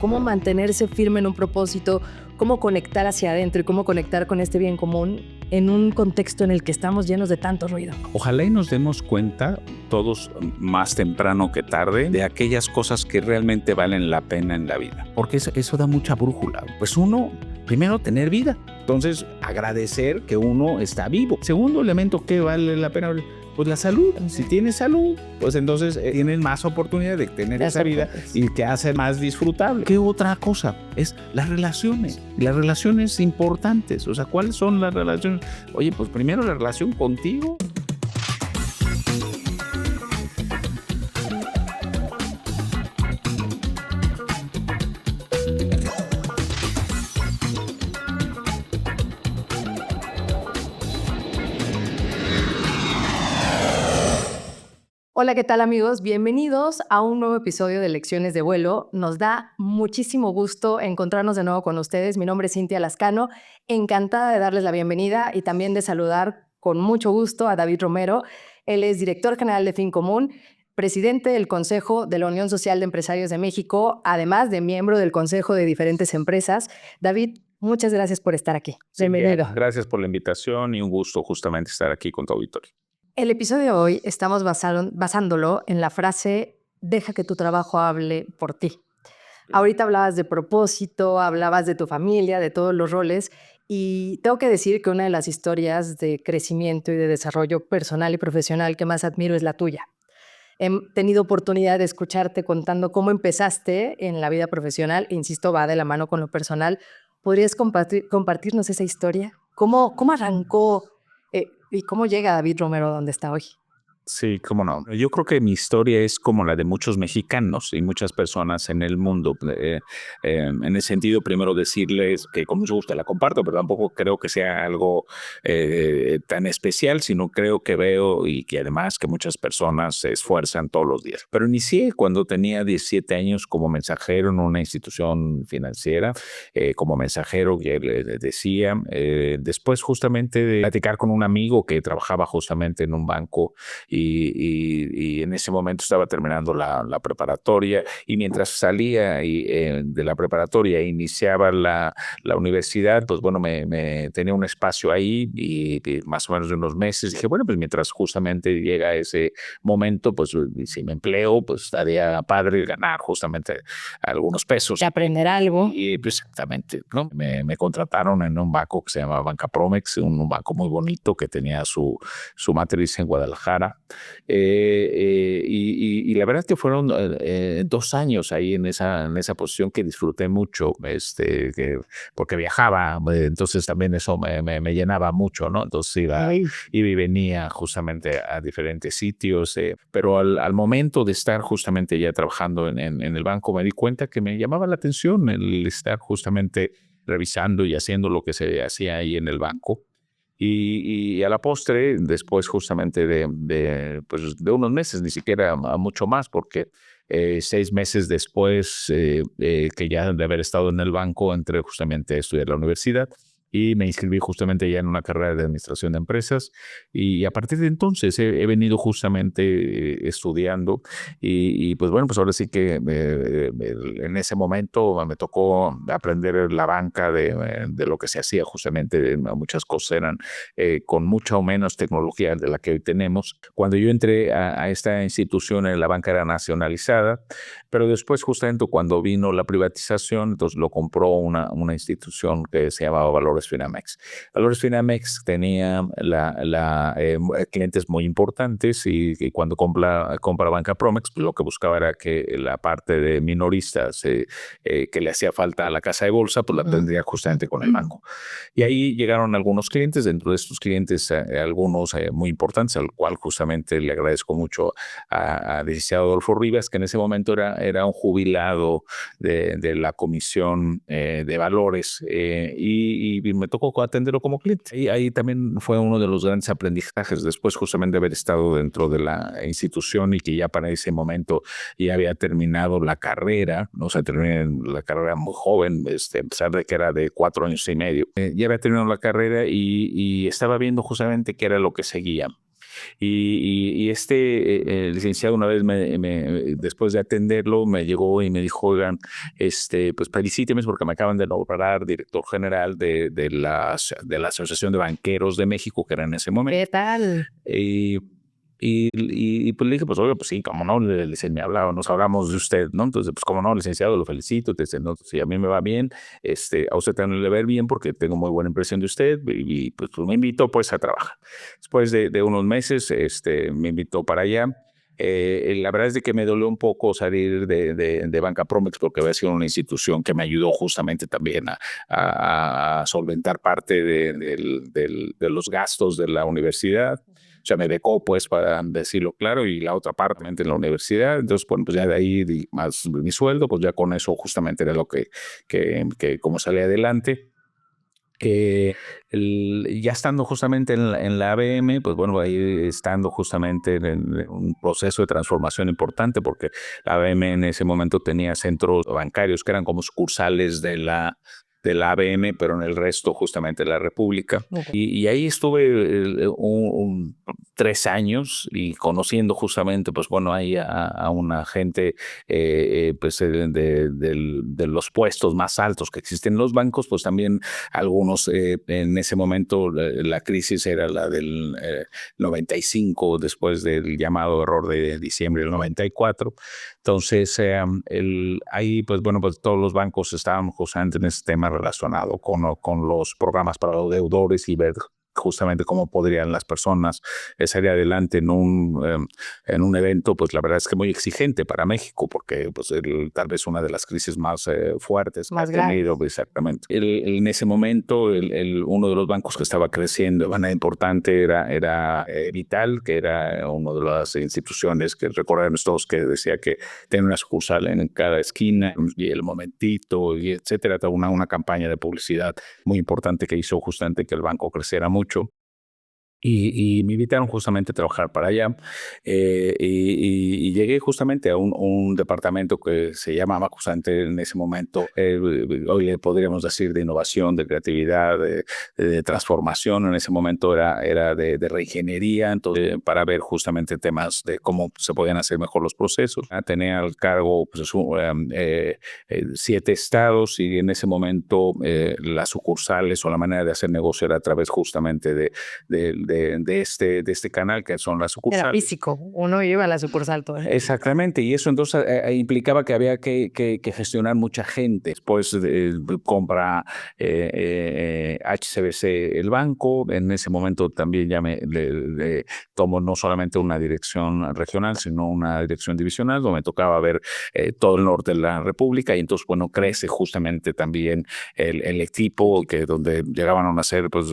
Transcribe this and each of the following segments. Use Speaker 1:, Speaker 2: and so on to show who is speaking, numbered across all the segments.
Speaker 1: cómo mantenerse firme en un propósito, cómo conectar hacia adentro y cómo conectar con este bien común en un contexto en el que estamos llenos de tanto ruido.
Speaker 2: Ojalá y nos demos cuenta todos más temprano que tarde de aquellas cosas que realmente valen la pena en la vida, porque eso da mucha brújula. Pues uno, primero, tener vida. Entonces, agradecer que uno está vivo. Segundo elemento que vale la pena, pues la salud. Si tienes salud, pues entonces tienes más oportunidad de tener esa vida y te hace más disfrutable. ¿Qué otra cosa? Es las relaciones importantes. O sea, ¿cuáles son las relaciones? Oye, pues primero la relación contigo.
Speaker 1: Hola, ¿qué tal amigos? Bienvenidos a un nuevo episodio de Lecciones de Vuelo. Nos da muchísimo gusto encontrarnos de nuevo con ustedes. Mi nombre es Cintia Lascano, encantada de darles la bienvenida y también de saludar con mucho gusto a David Romero. Él es director general de Fincomún, presidente del Consejo de la Unión Social de Empresarios de México, además de miembro del Consejo de diferentes empresas. David, muchas gracias por estar aquí. Bienvenido.
Speaker 2: Gracias por la invitación y un gusto justamente estar aquí con tu auditorio.
Speaker 1: El episodio de hoy estamos basándolo en la frase deja que tu trabajo hable por ti. Ahorita hablabas de propósito, hablabas de tu familia, de todos los roles, y tengo que decir que una de las historias de crecimiento y de desarrollo personal y profesional que más admiro es la tuya. He tenido oportunidad de escucharte contando cómo empezaste en la vida profesional, insisto, va de la mano con lo personal. ¿Podrías compartirnos esa historia? ¿Cómo arrancó y cómo llega David Romero donde está hoy?
Speaker 2: Sí, cómo no. Yo creo que mi historia es como la de muchos mexicanos y muchas personas en el mundo. En ese sentido, primero decirles que con mucho gusto la comparto, pero tampoco creo que sea algo tan especial, sino creo que veo y que además que muchas personas se esfuerzan todos los días. Pero inicié cuando tenía 17 años como mensajero en una institución financiera, como mensajero, que les decía. Después justamente de platicar con un amigo que trabajaba justamente en un banco y en ese momento estaba terminando la preparatoria y mientras salía de la preparatoria e iniciaba la universidad, pues bueno, me tenía un espacio ahí y más o menos de unos meses dije, bueno, pues mientras justamente llega ese momento, pues si me empleo, pues estaría padre ganar justamente algunos pesos.
Speaker 1: De aprender algo.
Speaker 2: Y pues exactamente, ¿no? Me contrataron en un banco que se llama Banca Promex, un banco muy bonito que tenía su matriz en Guadalajara. Y la verdad es que fueron 2 años ahí en esa posición que disfruté mucho, porque viajaba, entonces también eso me llenaba mucho, ¿no? Entonces iba y venía justamente a diferentes sitios, pero al momento de estar justamente ya trabajando en el banco me di cuenta que me llamaba la atención el estar justamente revisando y haciendo lo que se hacía ahí en el banco. Y a la postre, después justamente pues de unos meses, ni siquiera mucho más, porque 6 meses después que ya de haber estado en el banco, entré justamente a estudiar la universidad y me inscribí justamente ya en una carrera de administración de empresas y a partir de entonces he venido justamente estudiando y pues bueno, pues ahora sí que en ese momento me tocó aprender la banca de lo que se hacía justamente, muchas cosas eran con mucha o menos tecnología de la que hoy tenemos. Cuando yo entré a esta institución, la banca era nacionalizada, pero después justamente cuando vino la privatización, entonces lo compró una institución que se llamaba Valores Finamex. Valores Finamex tenía clientes muy importantes y cuando compra Banca Promex, pues lo que buscaba era que la parte de minoristas que le hacía falta a la casa de bolsa, pues la tendría justamente con el banco. Y ahí llegaron algunos clientes, dentro de estos clientes algunos muy importantes, al cual justamente le agradezco mucho a licenciado Adolfo Rivas, que en ese momento era un jubilado de la Comisión de Valores y me tocó atenderlo como cliente. Y ahí también fue uno de los grandes aprendizajes, después justamente de haber estado dentro de la institución y que ya para ese momento ya había terminado la carrera, ¿no? O sea, terminé la carrera muy joven, a pesar de que era de 4 años y medio. Ya había terminado la carrera y estaba viendo justamente qué era lo que seguía. Y este licenciado una vez, después de atenderlo, me llegó y me dijo, oigan, pues felicíteme porque me acaban de nombrar director general de la Asociación de Banqueros de México, que era en ese momento.
Speaker 1: ¿Qué tal?
Speaker 2: Y pues le dije, pues oiga, pues sí, como no, me hablaba, nos hablamos de usted, ¿no? Entonces, pues como no, licenciado, lo felicito, no, si a mí me va bien, a usted también le va a ver bien porque tengo muy buena impresión de usted pues me invitó pues a trabajar. Después de unos meses, me invitó para allá. La verdad es de que me dolió un poco salir de Banca Promex porque había sido una institución que me ayudó justamente también a solventar parte de los gastos de la universidad. O sea, me becó, pues, para decirlo claro, y la otra parte en la universidad. Entonces, bueno, pues ya de ahí más mi sueldo, pues ya con eso justamente era lo que como salí adelante. Ya estando justamente en la ABM, pues bueno, ahí estando justamente en un proceso de transformación importante, porque la ABM en ese momento tenía centros bancarios que eran como sucursales de la ABM, pero en el resto justamente de la República.
Speaker 1: Ok.
Speaker 2: Y ahí estuve 3 años y conociendo justamente, pues bueno, ahí a una gente pues de los puestos más altos que existen en los bancos, pues también algunos en ese momento la crisis era la del 95, después del llamado error de diciembre del 94. Entonces, ahí, pues bueno, pues todos los bancos estaban justamente en este tema relacionado con los programas para los deudores y ver justamente cómo podrían las personas salir adelante en un evento, pues la verdad es que muy exigente para México, porque pues tal vez una de las crisis más fuertes que ha
Speaker 1: Más grave.
Speaker 2: tenido, exactamente. En ese momento, uno de los bancos que estaba creciendo de manera importante era Vital, que era una de las instituciones que recordamos todos que decía que tenía una sucursal en cada esquina y el momentito, y etcétera, una campaña de publicidad muy importante que hizo justamente que el banco creciera mucho. Y me invitaron justamente a trabajar para allá y llegué justamente a un departamento que se llamaba justamente en ese momento, hoy le podríamos decir de innovación, de creatividad, de transformación. En ese momento era de reingeniería, entonces para ver justamente temas de cómo se podían hacer mejor los procesos. Tenía al cargo pues, 7 estados y en ese momento las sucursales o la manera de hacer negocio era a través justamente de este canal que son las
Speaker 1: Era
Speaker 2: sucursales.
Speaker 1: físico, uno iba a la sucursal todo.
Speaker 2: Exactamente, y eso entonces implicaba que había que gestionar mucha gente. Después compra HCBC el banco, en ese momento también ya le tomo no solamente una dirección regional, sino una dirección divisional, donde me tocaba ver todo el norte de la República, y entonces, bueno, crece justamente también el equipo, donde llegaban a nacer pues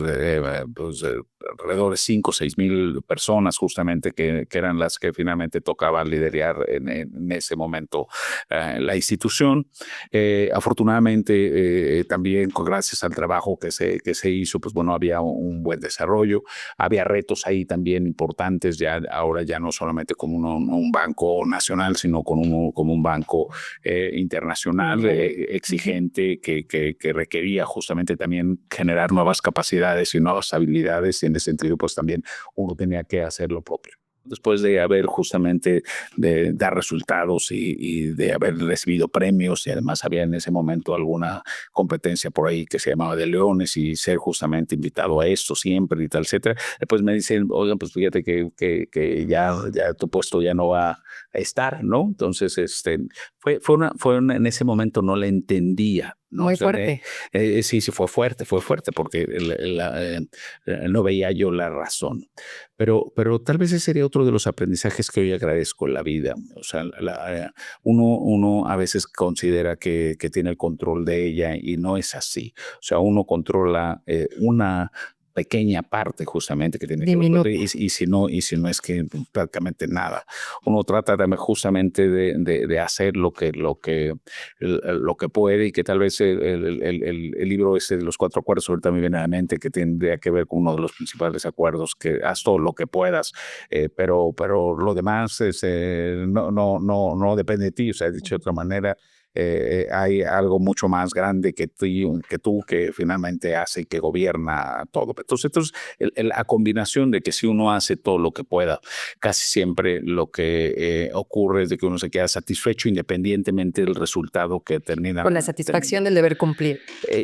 Speaker 2: alrededor de 5 o 6 mil personas justamente que eran las que finalmente tocaba liderar en ese momento la institución. Afortunadamente también gracias al trabajo que se hizo, pues bueno, había un buen desarrollo, había retos ahí también importantes, ahora ya no solamente como un banco nacional, sino como un banco internacional exigente que requería justamente también generar nuevas capacidades y nuevas habilidades, y en ese sentido pues también uno tenía que hacer lo propio. Después de haber justamente de dar resultados y de haber recibido premios, y además había en ese momento alguna competencia por ahí que se llamaba de Leones, y ser justamente invitado a esto siempre y tal, etcétera. Después me dicen, oigan, pues fíjate que ya tu puesto ya no va a estar, ¿no? Entonces, en ese momento no la entendía, ¿no?
Speaker 1: Muy
Speaker 2: O sea,
Speaker 1: fuerte.
Speaker 2: sí, fue fuerte, porque no veía yo la razón. Pero tal vez ese sería otro de los aprendizajes que hoy agradezco en la vida. O sea, uno a veces considera que tiene el control de ella y no es así. O sea, uno controla una pequeña parte justamente que tiene que ver, y si no es que prácticamente nada. Uno trata justamente de hacer lo que puede, y que tal vez el libro de los 4 acuerdos ahorita me viene a la mente, que tendría que ver con uno de los principales acuerdos, que haz todo lo que puedas, pero lo demás no depende de ti. O sea, dicho de otra manera, hay algo mucho más grande que tú que finalmente hace y que gobierna todo. Entonces la combinación de que si uno hace todo lo que pueda, casi siempre lo que ocurre es de que uno se queda satisfecho independientemente del resultado que termina.
Speaker 1: Con la satisfacción del deber cumplir.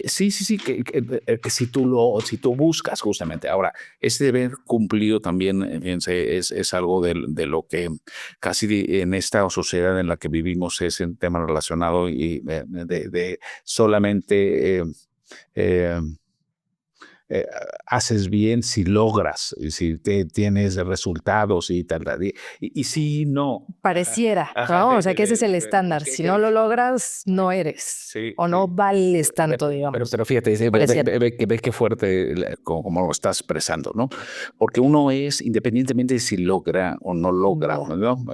Speaker 2: Sí, que si tú buscas justamente. Ahora, este deber cumplido también, fíjense, es algo de lo que casi en esta sociedad en la que vivimos es un tema relacionado y de solamente eh, eh, haces bien si logras, si tienes resultados y tal, y si no.
Speaker 1: Pareciera,
Speaker 2: Ajá,
Speaker 1: ¿no? O sea, que ese es el estándar. Si no lo logras, no eres.
Speaker 2: Sí,
Speaker 1: O no
Speaker 2: sí.
Speaker 1: vales tanto, digamos.
Speaker 2: Pero fíjate,
Speaker 1: Pareciera.
Speaker 2: ve qué fuerte como lo estás expresando, ¿no? Porque uno es, independientemente de si logra o no logra,
Speaker 1: No.
Speaker 2: ¿no?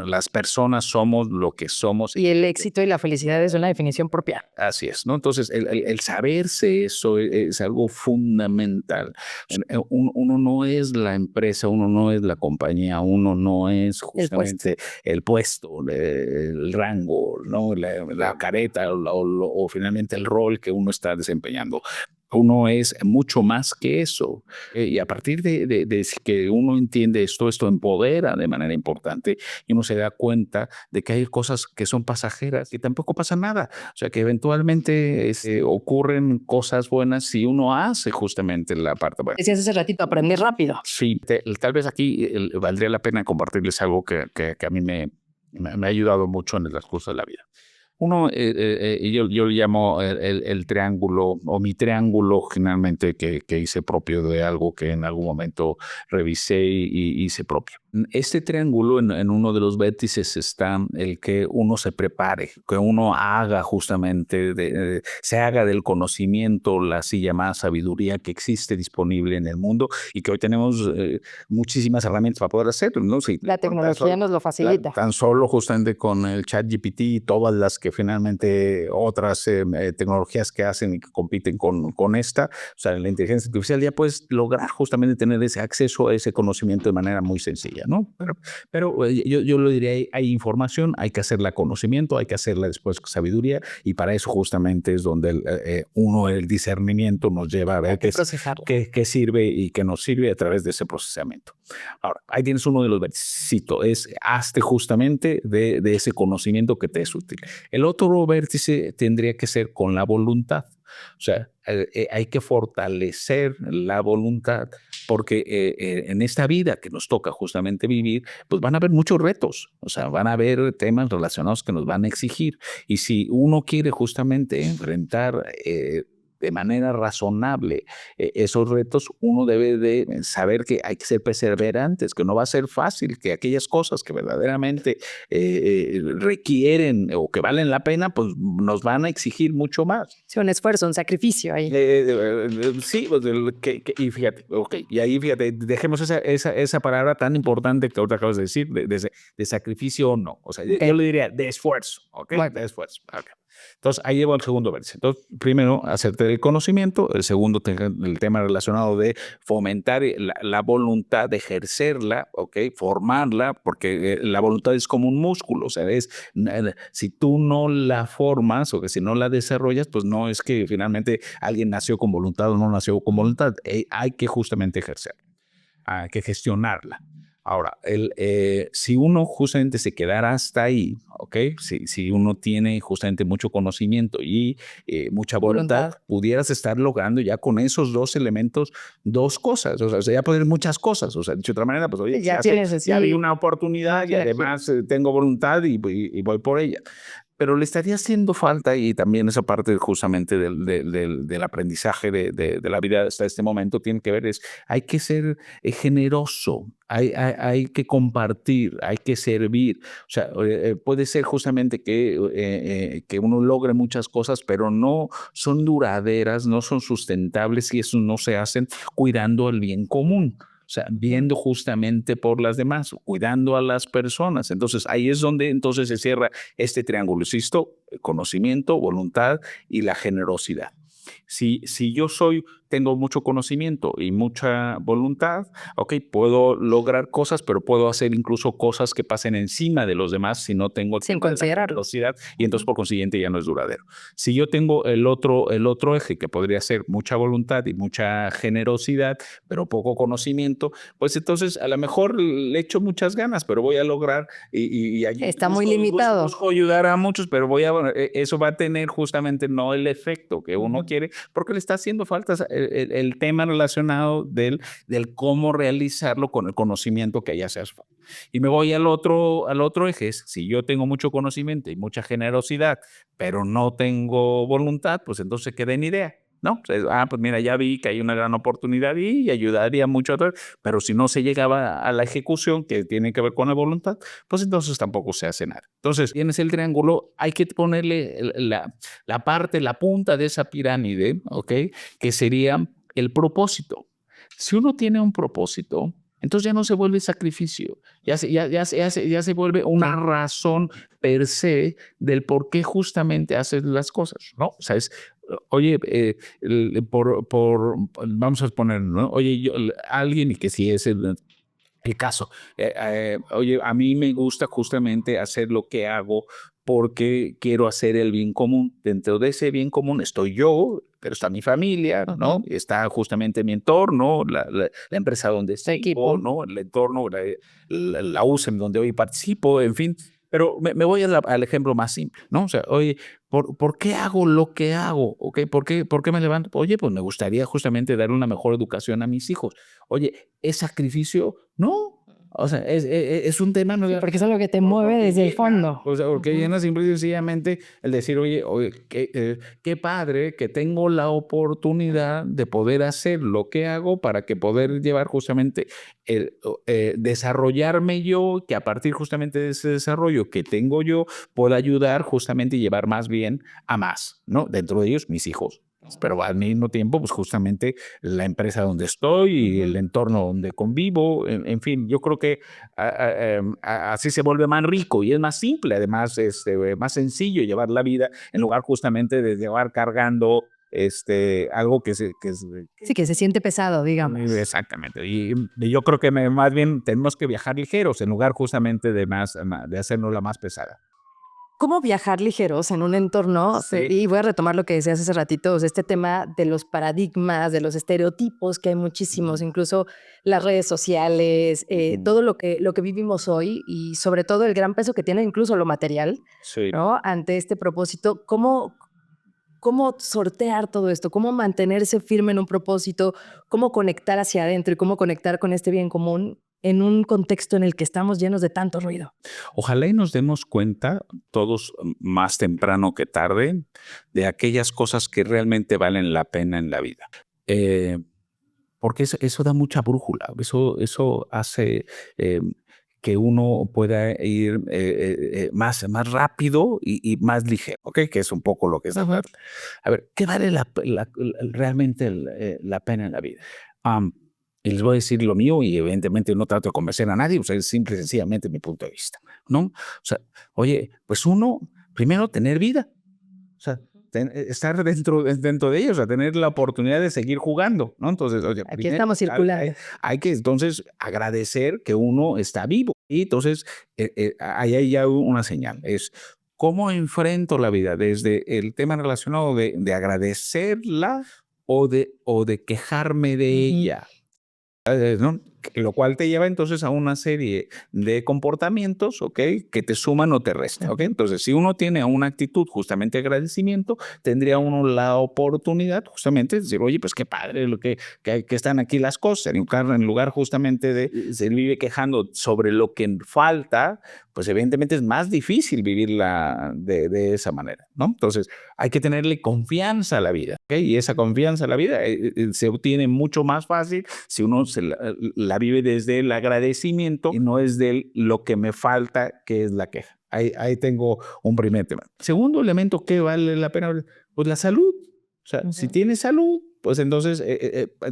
Speaker 2: Las personas somos lo que somos.
Speaker 1: Y el éxito y la felicidad es una definición propia.
Speaker 2: Así es, ¿no? Entonces, el saberse eso es algo fundamental. Uno no es la empresa, uno no es la compañía, uno no es
Speaker 1: El puesto.
Speaker 2: justamente el puesto, el rango, ¿no? La careta o finalmente el rol que uno está desempeñando. Uno es mucho más que eso. Y a partir de que uno entiende esto empodera de manera importante y uno se da cuenta de que hay cosas que son pasajeras y tampoco pasa nada. O sea, que eventualmente ocurren cosas buenas si uno hace justamente la parte buena.
Speaker 1: Decías hace ratito, aprender rápido.
Speaker 2: Sí, tal vez aquí valdría la pena compartirles algo que a mí me ha ayudado mucho en el transcurso de la vida. Uno, yo le llamo el triángulo o mi triángulo generalmente que hice propio de algo que en algún momento revisé y hice propio. Este triángulo en uno de los vértices está el que uno se prepare, que uno haga justamente, se haga del conocimiento la así llamada sabiduría que existe disponible en el mundo y que hoy tenemos muchísimas herramientas para poder hacerlo, ¿no? Sí,
Speaker 1: La tecnología nos lo facilita.
Speaker 2: tan solo justamente con el ChatGPT y todas las que finalmente otras tecnologías que hacen y que compiten con esta, o sea, la inteligencia artificial ya puedes lograr justamente tener ese acceso a ese conocimiento de manera muy sencilla, ¿no? Pero yo lo diría, hay información, hay que hacerla conocimiento, hay que hacerla después sabiduría y para eso justamente es donde el discernimiento nos lleva a ver qué sirve y qué no sirve a través de ese procesamiento. Ahora, ahí tienes uno de los vértices, hazte justamente de ese conocimiento que te es útil. El otro vértice tendría que ser con la voluntad. O sea, hay que fortalecer la voluntad porque en esta vida que nos toca justamente vivir, pues van a haber muchos retos, o sea, van a haber temas relacionados que nos van a exigir. Y si uno quiere justamente enfrentar de manera razonable esos retos, uno debe de saber que hay que ser perseverantes, que no va a ser fácil, que aquellas cosas que verdaderamente requieren o que valen la pena, pues nos van a exigir mucho más.
Speaker 1: Sí, un esfuerzo, un sacrificio ahí.
Speaker 2: Sí, pues, y fíjate, y ahí fíjate, dejemos esa palabra tan importante que ahorita acabas de decir, de sacrificio o no. O sea, yo le diría de esfuerzo, ¿ok?
Speaker 1: Bueno.
Speaker 2: De esfuerzo. Okay. Entonces, ahí llevo el segundo vértice. Entonces, primero, hacerte el conocimiento. El segundo, el tema relacionado de fomentar la voluntad de ejercerla, ¿ok? Formarla, porque la voluntad es como un músculo. O sea, si tú no la formas o que si no la desarrollas, pues no es que finalmente alguien nació con voluntad o no nació con voluntad. Hay que justamente ejercerla. Hay que gestionarla. Ahora, si uno justamente se quedara hasta ahí, ¿ok? Si uno tiene justamente mucho conocimiento y mucha voluntad, pudieras estar logrando ya con esos dos elementos, dos cosas. O sea, ya poder muchas cosas. O sea, de otra manera, pues oye, ya vi una oportunidad y además tengo voluntad y voy por ella. Pero le estaría haciendo falta, y también esa parte justamente del aprendizaje de la vida hasta este momento tiene que ver, hay que ser generoso, hay que compartir, hay que servir. O sea, puede ser justamente que uno logre muchas cosas, pero no son duraderas, no son sustentables y eso no se hacen cuidando el bien común. O sea, viendo justamente por las demás, cuidando a las personas. Entonces, ahí es donde entonces se cierra este triángulo, insisto, conocimiento, voluntad y la generosidad. Si yo tengo mucho conocimiento y mucha voluntad, ok, puedo lograr cosas, pero puedo hacer incluso cosas que pasen encima de los demás si no tengo
Speaker 1: Sin
Speaker 2: la
Speaker 1: considerarlo.
Speaker 2: velocidad, y entonces por consiguiente ya no es duradero. Si yo tengo el otro eje, que podría ser mucha voluntad y mucha generosidad, pero poco conocimiento, pues entonces a lo mejor le echo muchas ganas, pero voy a lograr y
Speaker 1: Está muy limitado.
Speaker 2: busco ayudar a muchos, pero eso va a tener justamente no el efecto que uno quiere, porque le está haciendo falta el tema relacionado del cómo realizarlo con el conocimiento que ya se hace. Y me voy al otro eje, es, si yo tengo mucho conocimiento y mucha generosidad, pero no tengo voluntad, pues entonces queda en idea, ¿no? Pues mira, ya vi que hay una gran oportunidad y ayudaría mucho a todo, pero si no se llegaba a la ejecución, que tiene que ver con la voluntad, pues entonces tampoco se hace nada. Entonces, tienes el triángulo, hay que ponerle la punta de esa pirámide, ¿ok? Que sería el propósito. Si uno tiene un propósito, entonces ya no se vuelve sacrificio, ya se vuelve una razón per se del por qué justamente haces las cosas, ¿no? O sea, oye, vamos a poner, ¿no? Oye, alguien, y que sí es el caso, oye, a mí me gusta justamente hacer lo que hago porque quiero hacer el bien común. Dentro de ese bien común estoy yo, pero está mi familia, ¿no? Está justamente mi entorno, la empresa donde equipo, ¿no? El entorno, la USEM donde hoy participo, en fin. Pero me voy al ejemplo más simple, ¿no? O sea, oye, ¿por qué hago lo que hago? ¿Okay? ¿Por qué me levanto? Oye, pues me gustaría justamente dar una mejor educación a mis hijos. Oye, ¿es sacrificio? No. O sea, es un tema...
Speaker 1: Sí, porque es algo que te mueve desde el fondo.
Speaker 2: O sea, porque llena simple y sencillamente el decir, oye, qué padre que tengo la oportunidad de poder hacer lo que hago para que poder llevar justamente desarrollarme yo, que a partir justamente de ese desarrollo que tengo yo, pueda ayudar justamente y llevar más bien a más, ¿no? Dentro de ellos, mis hijos. Pero al mismo tiempo, pues justamente la empresa donde estoy y el entorno donde convivo, en fin, yo creo que así se vuelve más rico y es más simple, además es más sencillo llevar la vida en lugar justamente de llevar cargando algo que
Speaker 1: sí, que se siente pesado, digamos.
Speaker 2: Exactamente. Y yo creo que más bien tenemos que viajar ligeros en lugar justamente de hacernos la más pesada.
Speaker 1: ¿Cómo viajar ligeros en un entorno?
Speaker 2: Sí.
Speaker 1: Y voy a retomar lo que decías hace ratito, o sea, este tema de los paradigmas, de los estereotipos, que hay muchísimos, incluso las redes sociales, todo lo que vivimos hoy y sobre todo el gran peso que tiene incluso lo material,
Speaker 2: Sí.
Speaker 1: ¿no? Ante este propósito, ¿cómo sortear todo esto? ¿Cómo mantenerse firme en un propósito? ¿Cómo conectar hacia adentro y cómo conectar con este bien común en un contexto en el que estamos llenos de tanto ruido?
Speaker 2: Ojalá y nos demos cuenta todos más temprano que tarde de aquellas cosas que realmente valen la pena en la vida. Porque eso da mucha brújula, eso hace que uno pueda ir más rápido y más ligero, ¿ok? Que es un poco lo que es. A ver, ¿qué vale realmente la pena en la vida? Y les voy a decir lo mío y evidentemente no trato de convencer a nadie, o sea, es simple y sencillamente mi punto de vista, ¿no? O sea, oye, pues uno, primero tener vida, o sea, estar dentro de ellos, o sea, tener la oportunidad de seguir jugando, ¿no? Entonces, oye,
Speaker 1: Aquí estamos circulando.
Speaker 2: hay que entonces agradecer que uno está vivo. Y entonces, ahí hay ya una señal, es cómo enfrento la vida desde el tema relacionado de agradecerla o de quejarme de ella. ¿No? Lo cual te lleva entonces a una serie de comportamientos, ¿ok? Que te suman o te restan, ¿ok? Entonces, si uno tiene una actitud justamente de agradecimiento, tendría uno la oportunidad justamente de decir, oye, pues qué padre lo que están aquí las cosas, en lugar justamente de se vive quejando sobre lo que falta, pues evidentemente es más difícil vivirla de esa manera, ¿no? Entonces, hay que tenerle confianza a la vida, ¿ok? Y esa confianza a la vida se obtiene mucho más fácil si uno la vive desde el agradecimiento y no es de lo que me falta, que es la queja. Ahí tengo un primer tema. Segundo elemento que vale la pena, pues la salud. O sea, si tienes salud, pues entonces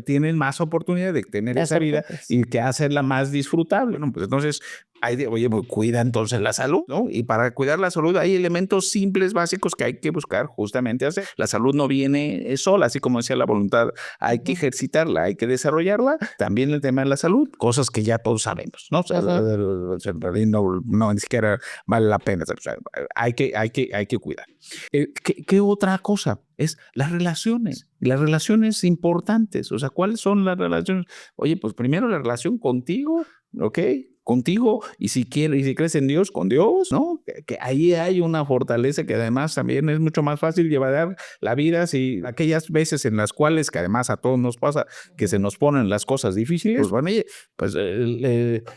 Speaker 2: tienes más oportunidad de tener esa vida y que hacerla más disfrutable, ¿no? Pues entonces, Oye, pues cuida entonces la salud, ¿no? Y para cuidar la salud hay elementos simples, básicos que hay que buscar justamente hacer. La salud no viene sola, así como decía la voluntad, hay que ejercitarla, hay que desarrollarla. También el tema de la salud, cosas que ya todos sabemos, ¿no? O sea, no, ni siquiera vale la pena. O sea, hay que cuidar. ¿Qué otra cosa? Es las relaciones importantes. O sea, ¿cuáles son las relaciones? Oye, pues primero la relación contigo, ¿ok? Contigo, y si crees en Dios, con Dios, ¿no? Que ahí hay una fortaleza que además también es mucho más fácil llevar la vida si aquellas veces en las cuales, que además a todos nos pasa, que se nos ponen las cosas difíciles, pues bueno, oye, pues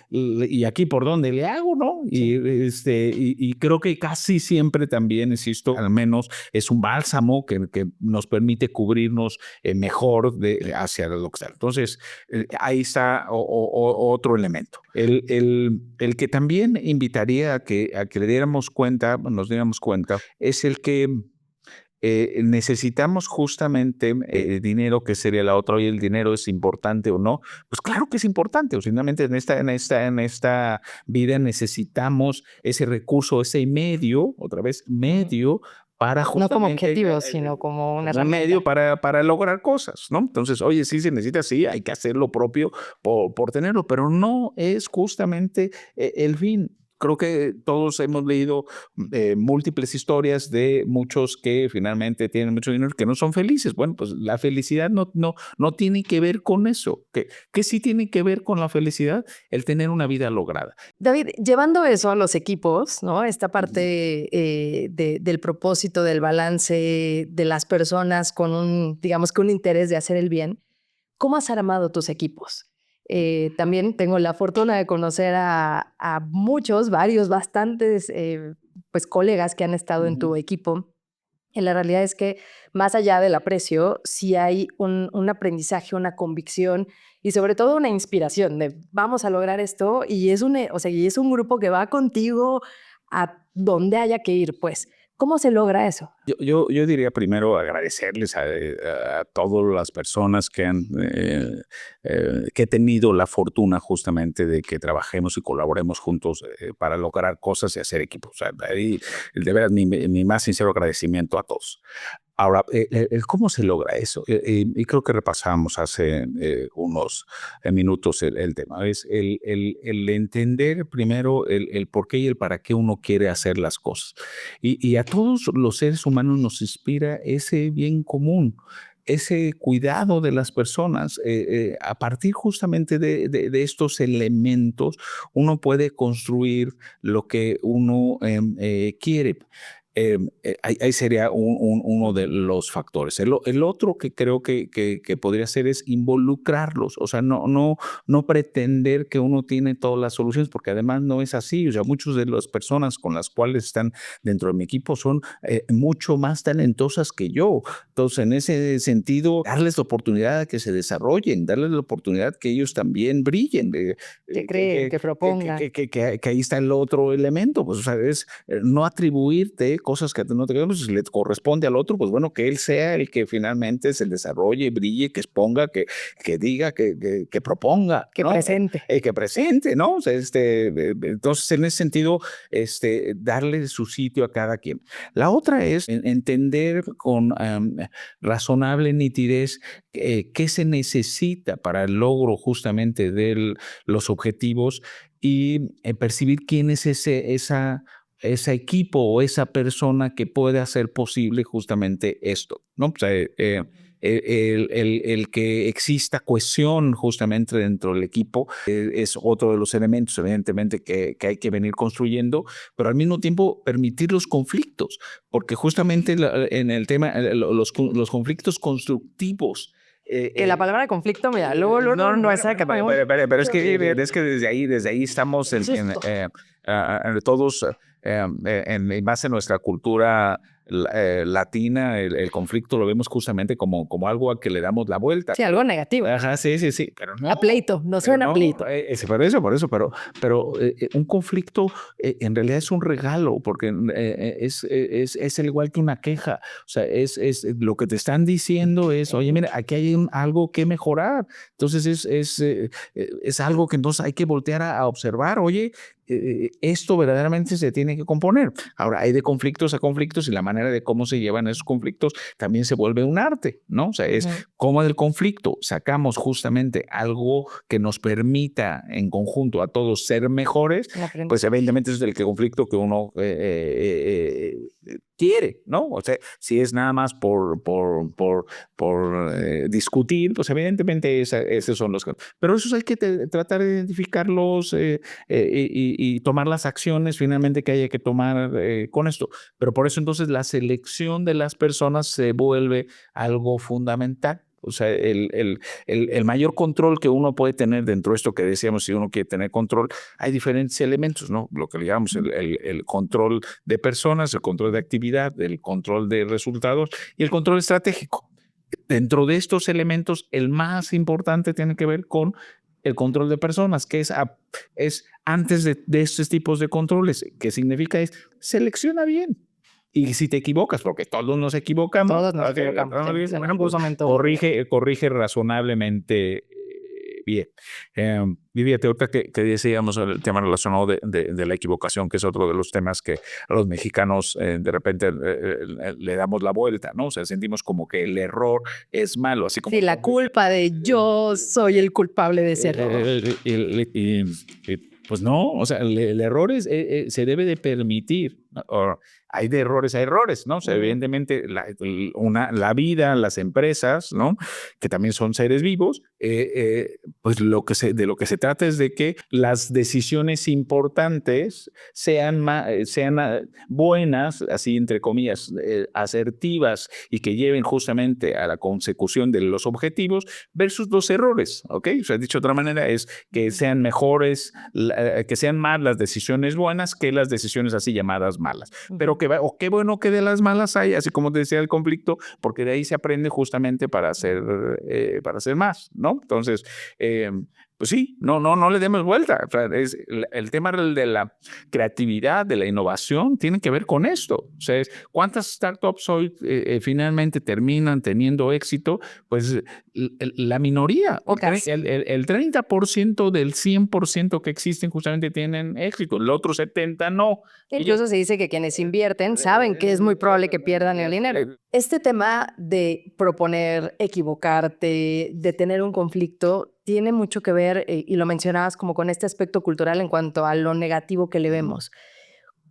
Speaker 2: y aquí por dónde le hago, ¿no?
Speaker 1: Sí.
Speaker 2: Y creo que casi siempre también, insisto, al menos es un bálsamo que nos permite cubrirnos mejor hacia lo que está. Entonces, ahí está otro elemento. El que también invitaría a que le diéramos cuenta, nos diéramos cuenta, es el que necesitamos justamente dinero, que sería la otra. Oye, ¿el dinero es importante o no? Pues claro que es importante. O finalmente en esta vida necesitamos ese recurso, ese medio, otra vez, medio para
Speaker 1: No como
Speaker 2: justamente
Speaker 1: objetivo, sino como una
Speaker 2: como un medio
Speaker 1: herramienta.
Speaker 2: para lograr cosas, ¿no? Entonces, oye, sí se necesita, sí, hay que hacer lo propio por tenerlo, pero no es justamente el fin. Creo que todos hemos leído múltiples historias de muchos que finalmente tienen mucho dinero que no son felices. Bueno, pues la felicidad no tiene que ver con eso. ¿Qué sí tiene que ver con la felicidad? El tener una vida lograda.
Speaker 1: David, llevando eso a los equipos, ¿no? Esta parte del propósito, del balance de las personas con digamos que un interés de hacer el bien, ¿cómo has armado tus equipos? También tengo la fortuna de conocer a muchos, varios, bastantes, pues colegas que han estado en tu equipo. Y la realidad es que más allá del aprecio, sí hay un aprendizaje, una convicción y sobre todo una inspiración de vamos a lograr esto y o sea, y es un grupo que va contigo a donde haya que ir, pues. ¿Cómo se logra eso?
Speaker 2: Yo diría primero agradecerles a todas las personas que he tenido la fortuna justamente de que trabajemos y colaboremos juntos para lograr cosas y hacer equipo. O sea, ahí, de veras, mi más sincero agradecimiento a todos. Ahora, ¿cómo se logra eso? Y creo que repasamos hace unos minutos el tema. Es el entender primero el por qué y el para qué uno quiere hacer las cosas. Y a todos los seres humanos nos inspira ese bien común, ese cuidado de las personas. A partir justamente de estos elementos, uno puede construir lo que uno quiere. Ahí sería uno de los factores. El otro que creo que podría ser es involucrarlos, o sea, no pretender que uno tiene todas las soluciones, porque además no es así. O sea, muchas de las personas con las cuales están dentro de mi equipo son mucho más talentosas que yo. Entonces, en ese sentido, darles la oportunidad de que se desarrollen, darles la oportunidad que ellos también brillen.
Speaker 1: Que creen, que propongan.
Speaker 2: Que ahí está el otro elemento, pues, o sea, es no atribuirte cosas que no te quedan. Pues, si le corresponde al otro, pues bueno, que él sea el que finalmente se desarrolle, brille, que exponga, que diga, que proponga,
Speaker 1: Que
Speaker 2: ¿no?
Speaker 1: presente.
Speaker 2: Que presente, ¿no? O sea, entonces, en ese sentido, darle su sitio a cada quien. La otra es entender con razonable nitidez qué se necesita para el logro justamente de los objetivos y percibir quién es ese equipo o esa persona que puede hacer posible justamente esto, ¿no? O sea, el que exista cohesión justamente dentro del equipo es otro de los elementos, evidentemente, que hay que venir construyendo, pero al mismo tiempo permitir los conflictos, porque justamente en el tema, los conflictos constructivos.
Speaker 1: Que la palabra conflicto, mira, luego
Speaker 2: No,
Speaker 1: no
Speaker 2: bueno,
Speaker 1: es que
Speaker 2: pero es que desde ahí estamos
Speaker 1: Justo.
Speaker 2: todos, en base a nuestra cultura latina, el conflicto lo vemos justamente como algo a que le damos la vuelta.
Speaker 1: Sí, algo negativo.
Speaker 2: Ajá, sí, pero
Speaker 1: A pleito, no suena a pleito.
Speaker 2: por eso, pero un conflicto en realidad es un regalo, porque es el igual que una queja. O sea, es lo que te están diciendo es, oye, mira, aquí hay algo que mejorar. Entonces es algo que entonces hay que voltear a observar. Oye, esto verdaderamente se tiene que componer. Ahora, hay de conflictos a conflictos y la manera de cómo se llevan esos conflictos también se vuelve un arte, ¿no? O sea, es cómo del conflicto sacamos justamente algo que nos permita en conjunto a todos ser mejores, pues evidentemente es el conflicto que uno quiere, ¿no? O sea, si es nada más por discutir, pues evidentemente esos son los... Pero esos hay que tratar de identificarlos y tomar las acciones finalmente que haya que tomar con esto. Pero por eso entonces la selección de las personas se vuelve algo fundamental. O sea, el mayor control que uno puede tener dentro de esto que decíamos, si uno quiere tener control, hay diferentes elementos, ¿no? Lo que le llamamos el control de personas, el control de actividad, el control de resultados y el control estratégico. Dentro de estos elementos, el más importante tiene que ver con el control de personas, que es antes de estos tipos de controles. ¿Qué significa? Es selecciona bien. Y si te equivocas, porque todos nos equivocamos,
Speaker 1: todos nos equivocamos,
Speaker 2: bueno, pues, corrige razonablemente bien. Viviate, ahorita que decíamos el tema relacionado de la equivocación, que es otro de los temas que a los mexicanos de repente le damos la vuelta, ¿no? O sea, sentimos como que el error es malo, así como...
Speaker 1: Sí, la culpa de yo soy el culpable de ese error.
Speaker 2: Pues no, o sea, el error se debe de permitir, ¿no? Hay de errores a errores, ¿no? O sea, evidentemente la vida, las empresas, ¿no? Que también son seres vivos, pues de lo que se trata es de que las decisiones importantes sean buenas, así entre comillas, asertivas y que lleven justamente a la consecución de los objetivos versus los errores, ¿ok? O sea, dicho de otra manera, es que sean mejores, que sean más las decisiones buenas que las decisiones así llamadas malas. Pero qué bueno que de las malas hay, así como te decía el conflicto, porque de ahí se aprende justamente para hacer más, ¿no? Entonces, pues sí, no le demos vuelta. O sea, el tema de la creatividad, de la innovación, tiene que ver con esto. O sea, ¿cuántas startups hoy finalmente terminan teniendo éxito? Pues la minoría, el 30% del 100% que existen justamente tienen éxito, el otro 70% no.
Speaker 1: Incluso se dice que quienes invierten saben que es muy probable que pierdan el dinero. Este tema de proponer, equivocarte, de tener un conflicto, tiene mucho que ver, y lo mencionabas como con este aspecto cultural en cuanto a lo negativo que le vemos.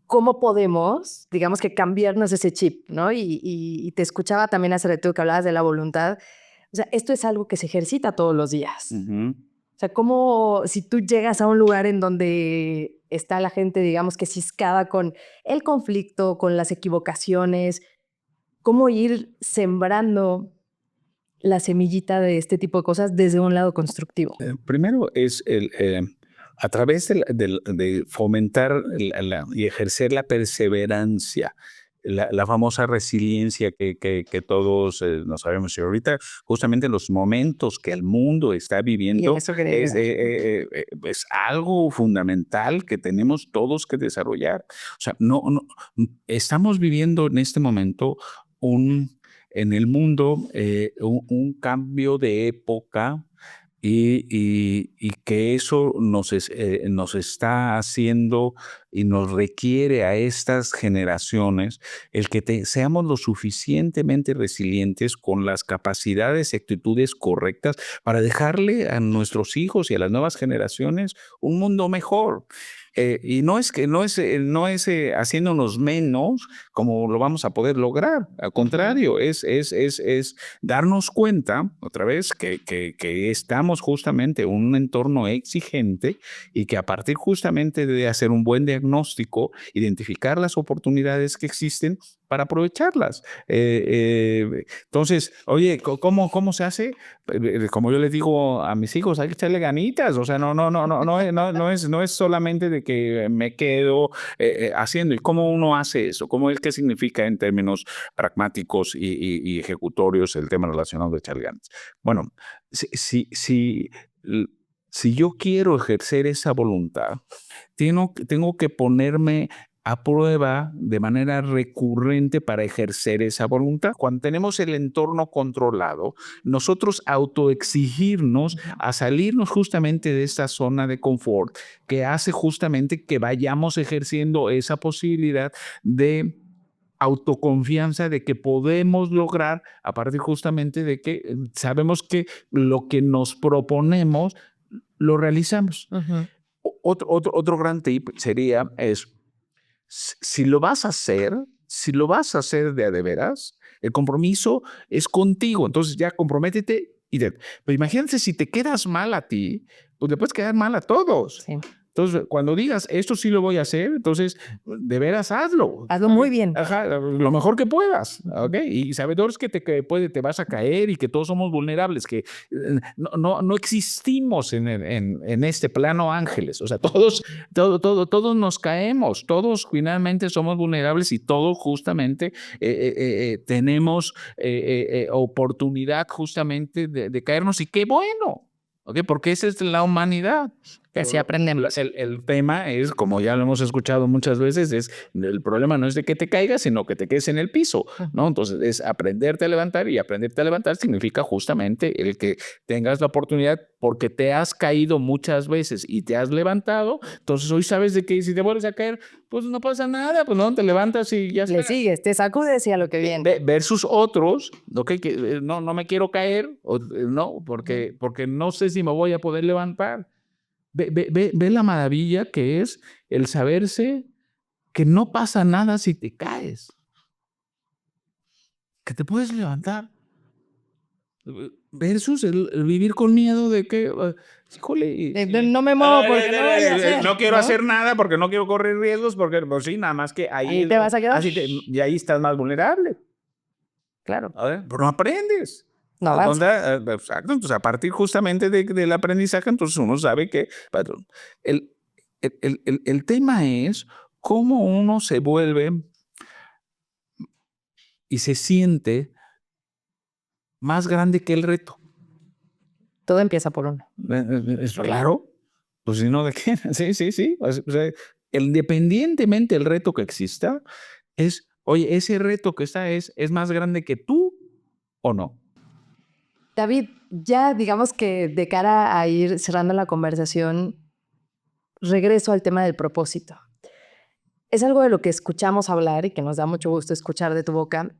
Speaker 1: ¿Cómo podemos, digamos que cambiarnos ese chip, ¿no? Y te escuchaba también hace rato que hablabas de la voluntad. O sea, esto es algo que se ejercita todos los días. O sea, como si tú llegas a un lugar en donde está la gente, digamos que ciscada con el conflicto, con las equivocaciones, cómo ir sembrando la semillita de este tipo de cosas desde un lado constructivo.
Speaker 2: Primero es a través de fomentar y ejercer la perseverancia, la famosa resiliencia que todos no sabemos. Y ahorita, justamente en los momentos que el mundo está viviendo, es algo fundamental que tenemos todos que desarrollar. O sea, estamos viviendo en este momento en el mundo un cambio de época y que eso nos está haciendo y nos requiere a estas generaciones el que seamos lo suficientemente resilientes con las capacidades y actitudes correctas para dejarle a nuestros hijos y a las nuevas generaciones un mundo mejor. Y no es haciéndonos menos como lo vamos a poder lograr. Al contrario, es darnos cuenta, otra vez, que estamos justamente en un entorno exigente y que a partir justamente de hacer un buen diagnóstico, identificar las oportunidades que existen para aprovecharlas. Entonces, oye, ¿cómo se hace? Como yo les digo a mis hijos, hay que echarle ganitas. O sea, no es solamente de que me quedo haciendo. ¿Y cómo uno hace eso? ¿Qué significa en términos pragmáticos y ejecutorios el tema relacionado de echarle ganas? Bueno, si yo quiero ejercer esa voluntad, tengo que ponerme a prueba de manera recurrente para ejercer esa voluntad. Cuando tenemos el entorno controlado, nosotros autoexigirnos a salirnos justamente de esta zona de confort que hace justamente que vayamos ejerciendo esa posibilidad de autoconfianza de que podemos lograr a partir justamente de que sabemos que lo que nos proponemos lo realizamos. Otro gran tip sería si lo vas a hacer, de a de veras, el compromiso es contigo. Entonces ya comprométete pero imagínate si te quedas mal a ti, pues le puedes quedar mal a todos.
Speaker 1: Sí.
Speaker 2: Entonces, cuando digas, esto sí lo voy a hacer, entonces, de veras, hazlo.
Speaker 1: Hazlo muy bien.
Speaker 2: Ajá, lo mejor que puedas, ¿ok? Y sabedores que te vas a caer y que todos somos vulnerables, que no existimos en este plano ángeles. O sea, todos nos caemos, todos finalmente somos vulnerables y todos justamente tenemos oportunidad justamente de caernos. Y qué bueno, ¿ok? Porque esa es la humanidad.
Speaker 1: Que así aprendemos.
Speaker 2: El tema es, como ya lo hemos escuchado muchas veces, el problema no es de que te caigas, sino que te quedes en el piso, ¿no? Entonces es aprenderte a levantar, y aprenderte a levantar significa justamente el que tengas la oportunidad, porque te has caído muchas veces y te has levantado. Entonces hoy sabes de que si te vuelves a caer, pues no pasa nada, pues no, te levantas y ya está.
Speaker 1: Le sigues, te sacudes y a lo que viene.
Speaker 2: Versus otros, ¿okay? Que no me quiero caer, no, porque no sé si me voy a poder levantar. Ve la maravilla que es el saberse que no pasa nada si te caes, que te puedes levantar. Versus el vivir con miedo de que, híjole,
Speaker 1: No me muevo porque no voy a hacer.
Speaker 2: no quiero hacer nada porque no quiero correr riesgos, porque pues sí, nada más que ahí
Speaker 1: te vas a quedar.
Speaker 2: Y ahí estás más vulnerable.
Speaker 1: Claro.
Speaker 2: Pero no aprendes.
Speaker 1: No avanza.
Speaker 2: Exacto. Entonces, a partir justamente del aprendizaje, entonces uno sabe que el tema es cómo uno se vuelve y se siente más grande que el reto.
Speaker 1: Todo empieza por uno.
Speaker 2: Es claro. Pues si no, ¿de qué? Sí. O sea, independientemente del reto que exista, oye, ese reto que está es más grande que tú o no.
Speaker 1: David, ya digamos que de cara a ir cerrando la conversación, regreso al tema del propósito. Es algo de lo que escuchamos hablar y que nos da mucho gusto escuchar de tu boca.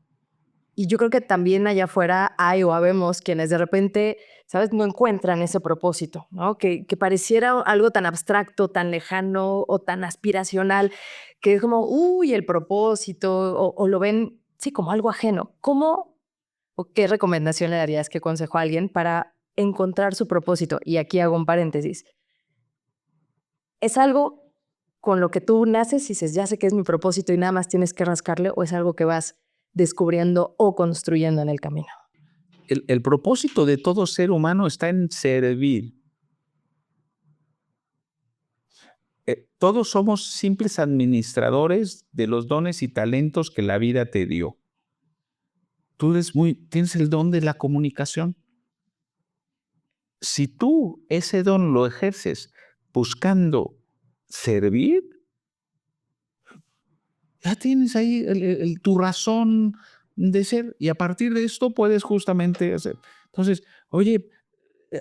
Speaker 1: Y yo creo que también allá afuera hay o habemos quienes de repente, ¿sabes?, no encuentran ese propósito, ¿no? Que pareciera algo tan abstracto, tan lejano o tan aspiracional, que es como, uy, el propósito, o lo ven, sí, como algo ajeno. ¿Cómo o qué recomendación le darías, qué consejo a alguien para encontrar su propósito? Y aquí hago un paréntesis. ¿Es algo con lo que tú naces y dices, ya sé que es mi propósito y nada más tienes que rascarle, o es algo que vas descubriendo o construyendo en el camino?
Speaker 2: El propósito de todo ser humano está en servir. Todos somos simples administradores de los dones y talentos que la vida te dio. Tú tienes el don de la comunicación. Si tú ese don lo ejerces buscando servir, ya tienes ahí tu razón de ser, y a partir de esto puedes justamente hacer. Entonces, oye,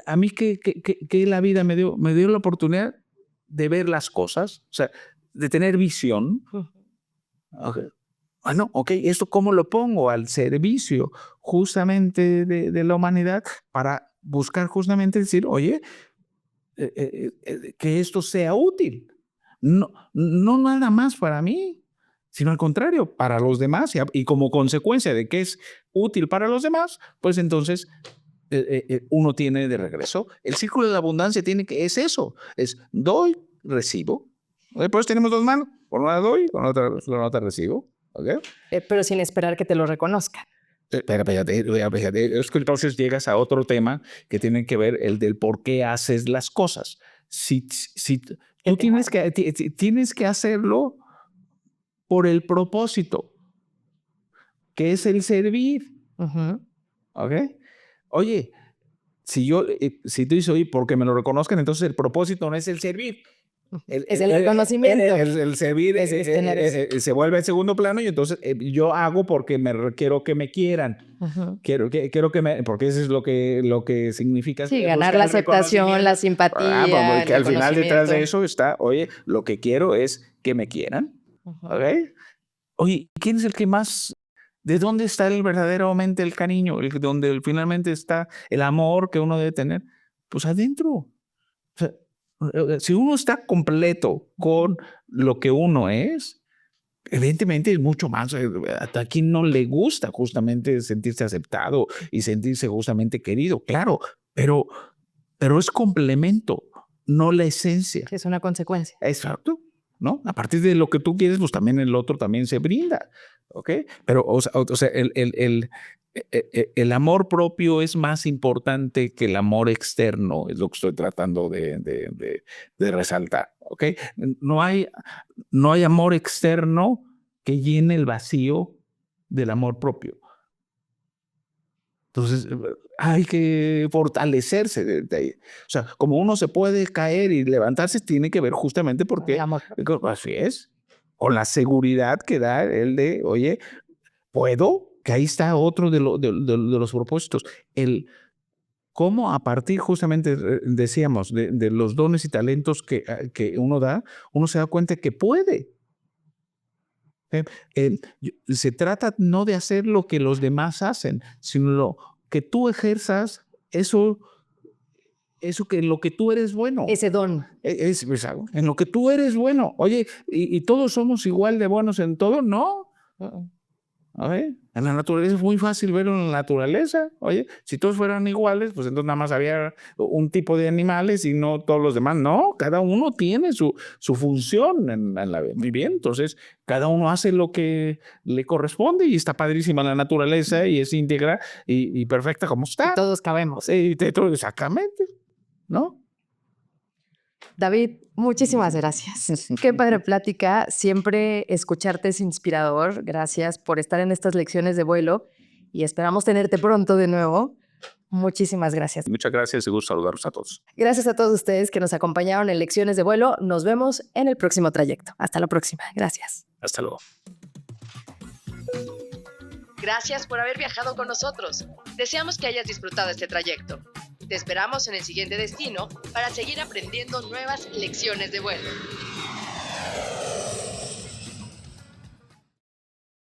Speaker 2: a mí que la vida me dio la oportunidad de ver las cosas, o sea, de tener visión. Okay. Bueno, ¿esto cómo lo pongo al servicio justamente de la humanidad para buscar justamente decir, oye, que esto sea útil? No nada más para mí, sino al contrario, para los demás, y como consecuencia de que es útil para los demás, pues entonces uno tiene de regreso. El círculo de la abundancia es eso, es doy, recibo. Por eso tenemos dos manos, por una doy, con la otra recibo. ¿Okay?
Speaker 1: Pero sin esperar que te lo reconozcan.
Speaker 2: Pero es que entonces llegas a otro tema que tiene que ver el del por qué haces las cosas. Si tú tienes que hacerlo por el propósito, que es el servir. ¿Ok? Oye, si tú dices, oye, porque me lo reconozcan, entonces el propósito no es el servir.
Speaker 1: Es el reconocimiento.
Speaker 2: El servir se vuelve en segundo plano y entonces yo hago porque quiero que me quieran. Quiero que me... Porque eso es lo que significa.
Speaker 1: Sí, ganar la aceptación, la simpatía,
Speaker 2: porque al final detrás de eso está, oye, lo que quiero es que me quieran. ¿Ok? Oye, ¿quién es el que más... ¿De dónde está verdaderamente el cariño? Donde finalmente está el amor que uno debe tener. Pues adentro. O sea, si uno está completo con lo que uno es, evidentemente es mucho más. A quien no le gusta justamente sentirse aceptado y sentirse justamente querido, claro, pero es complemento, no la esencia.
Speaker 1: Es una consecuencia.
Speaker 2: Exacto, ¿no? A partir de lo que tú quieres, pues también el otro también se brinda, ¿ok? Pero, o sea, el amor propio es más importante que el amor externo, es lo que estoy tratando de resaltar, ¿ok? No hay amor externo que llene el vacío del amor propio. Entonces, hay que fortalecerse de ahí. O sea, como uno se puede caer y levantarse, tiene que ver justamente porque así es. O la seguridad que da el de, oye, puedo, que ahí está otro de los propósitos. El cómo a partir justamente, decíamos, de los dones y talentos que uno da, uno se da cuenta que puede. Se trata no de hacer lo que los demás hacen, sino que tú ejerzas eso que en lo que tú eres bueno.
Speaker 1: Ese don.
Speaker 2: En lo que tú eres bueno. Oye, ¿y todos somos igual de buenos en todo? No. A ver, en la naturaleza es muy fácil verlo en la naturaleza. Oye, si todos fueran iguales, pues entonces nada más había un tipo de animales y no todos los demás. No, cada uno tiene su función en la vida. Muy bien, entonces cada uno hace lo que le corresponde y está padrísima la naturaleza y es íntegra y perfecta como está.
Speaker 1: Y todos cabemos.
Speaker 2: Sí, exactamente, ¿no?
Speaker 1: David, muchísimas gracias. Qué padre plática. Siempre escucharte es inspirador. Gracias por estar en estas lecciones de vuelo y esperamos tenerte pronto de nuevo. Muchísimas gracias.
Speaker 2: Muchas gracias y gusto saludarlos a todos.
Speaker 1: Gracias a todos ustedes que nos acompañaron en Lecciones de Vuelo. Nos vemos en el próximo trayecto. Hasta la próxima. Gracias.
Speaker 2: Hasta luego.
Speaker 1: Gracias por haber viajado con nosotros. Deseamos que hayas disfrutado este trayecto. Te esperamos en el siguiente destino para seguir aprendiendo nuevas lecciones de vuelo.